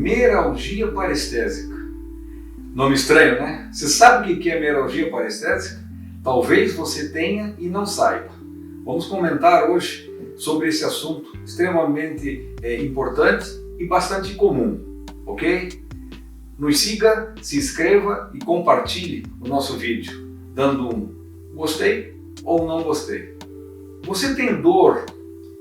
Meralgia parestésica. Nome estranho, né? Você sabe o que é meralgia parestésica? Talvez você tenha e não saiba. Vamos comentar hoje sobre esse assunto extremamente importante e bastante comum, ok? Nos siga, se inscreva e compartilhe o nosso vídeo, dando um gostei ou não gostei. Você tem dor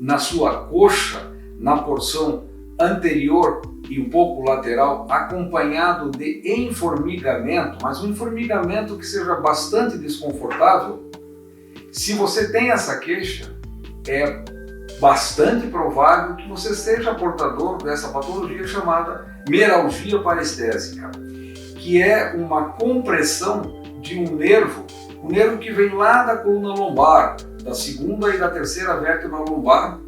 na sua coxa, na porção anterior e um pouco lateral, acompanhado de enformigamento, mas um enformigamento que seja bastante desconfortável? Se você tem essa queixa, é bastante provável que você seja portador dessa patologia chamada meralgia parestésica, que é uma compressão de um nervo, o nervo que vem lá da coluna lombar, da segunda e da terceira vértebra lombar.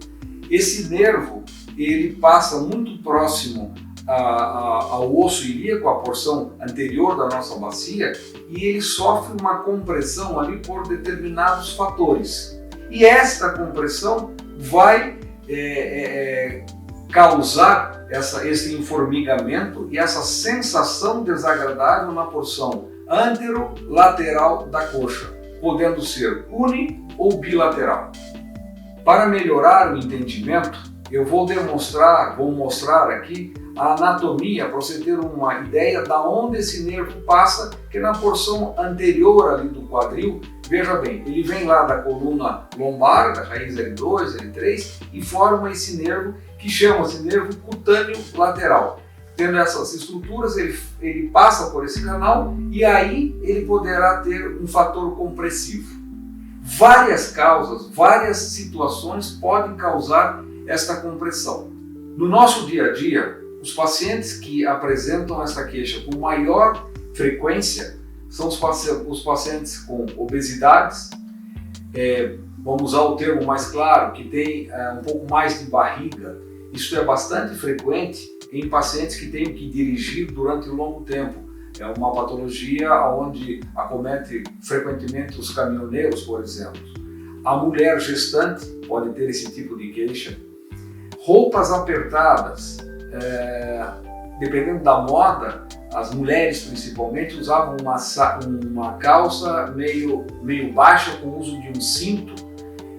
Esse nervo, ele passa muito próximo ao osso ilíaco, a porção anterior da nossa bacia, e ele sofre uma compressão ali por determinados fatores. E esta compressão vai causar esse enformigamento e essa sensação desagradável na porção anterolateral da coxa, podendo ser uni ou bilateral. Para melhorar o entendimento, eu vou mostrar aqui a anatomia para você ter uma ideia de onde esse nervo passa, que é na porção anterior ali do quadril. Veja bem, ele vem lá da coluna lombar, da raiz L2, L3, e forma esse nervo que chama-se nervo cutâneo lateral. Tendo essas estruturas, ele passa por esse canal e aí ele poderá ter um fator compressivo. Várias causas, várias situações podem causar esta compressão. No nosso dia a dia, os pacientes que apresentam essa queixa com maior frequência são os pacientes com obesidades, vamos usar o termo mais claro, que tem um pouco mais de barriga. Isso é bastante frequente em pacientes que têm que dirigir durante um longo tempo. É uma patologia onde acomete frequentemente os caminhoneiros, por exemplo. A mulher gestante pode ter esse tipo de queixa. Roupas apertadas, dependendo da moda, as mulheres principalmente usavam uma calça meio baixa com o uso de um cinto,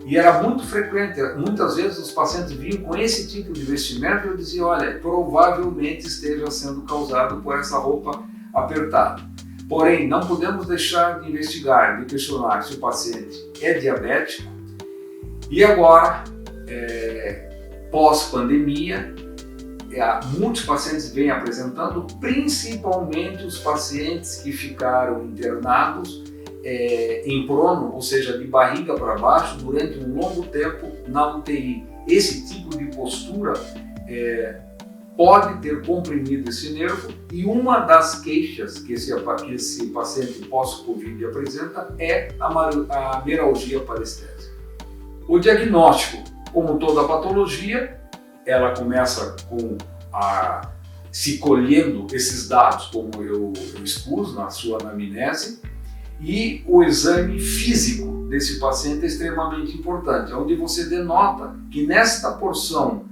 e era muito frequente. Muitas vezes os pacientes vinham com esse tipo de vestimento e eu dizia, olha, provavelmente esteja sendo causado por essa roupa apertada. Porém, não podemos deixar de investigar, de questionar se o paciente é diabético. E agora, pós-pandemia, muitos pacientes vêm apresentando, principalmente os pacientes que ficaram internados em prono, ou seja, de barriga para baixo, durante um longo tempo na UTI. Esse tipo de postura pode ter comprimido esse nervo, e uma das queixas que esse paciente pós-Covid apresenta é a meralgia parestésica. O diagnóstico, como toda patologia, ela começa se colhendo esses dados, como eu expus na sua anamnese, e o exame físico desse paciente é extremamente importante, onde você denota que nesta porção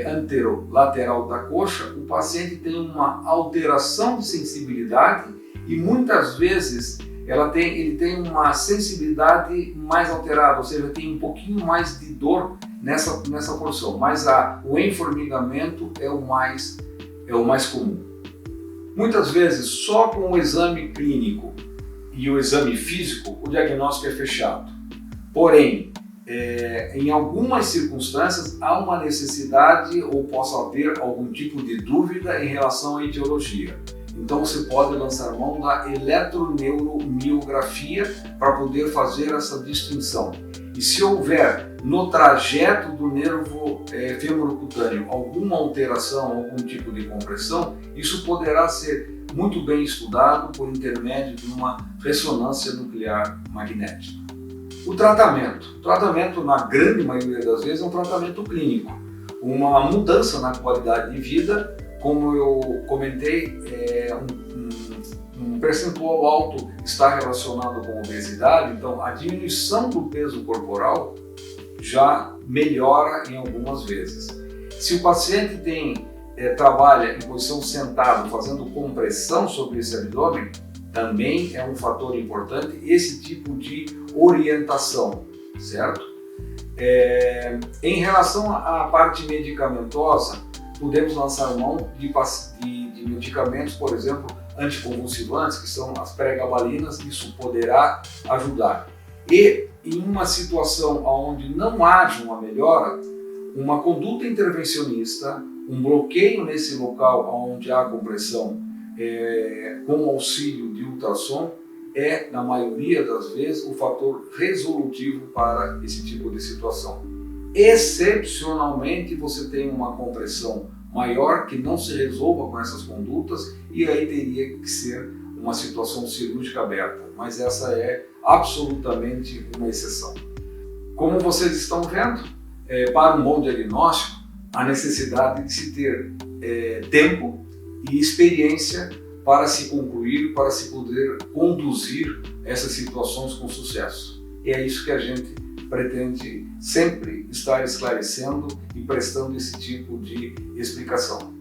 anterolateral da coxa, o paciente tem uma alteração de sensibilidade e muitas vezes ele tem uma sensibilidade mais alterada, ou seja, tem um pouquinho mais de dor nessa porção, mas o enformigamento é o mais comum. Muitas vezes, só com o exame clínico e o exame físico, o diagnóstico é fechado. Porém, em algumas circunstâncias, há uma necessidade ou possa haver algum tipo de dúvida em relação à etiologia. Então você pode lançar mão da eletroneuromiografia para poder fazer essa distinção. E se houver no trajeto do nervo femorocutâneo alguma alteração, algum tipo de compressão, isso poderá ser muito bem estudado por intermédio de uma ressonância nuclear magnética. O tratamento, na grande maioria das vezes, é um tratamento clínico, uma mudança na qualidade de vida. Como eu comentei, um percentual alto está relacionado com obesidade, então a diminuição do peso corporal já melhora em algumas vezes. Se o paciente tem trabalha em posição sentada, fazendo compressão sobre esse abdômen, também é um fator importante esse tipo de orientação, certo? Em relação à parte medicamentosa, podemos lançar mão de medicamentos, por exemplo, anticonvulsivantes, que são as pregabalinas, isso poderá ajudar. E em uma situação onde não haja uma melhora, uma conduta intervencionista, um bloqueio nesse local onde há compressão com auxílio de ultrassom, na maioria das vezes, o fator resolutivo para esse tipo de situação. Excepcionalmente, você tem uma compressão maior que não se resolva com essas condutas e aí teria que ser uma situação cirúrgica aberta, mas essa é absolutamente uma exceção. Como vocês estão vendo, para um bom diagnóstico, a necessidade de se ter tempo e experiência para se concluir, para se poder conduzir essas situações com sucesso. E é isso que a gente pretende sempre estar esclarecendo e prestando esse tipo de explicação.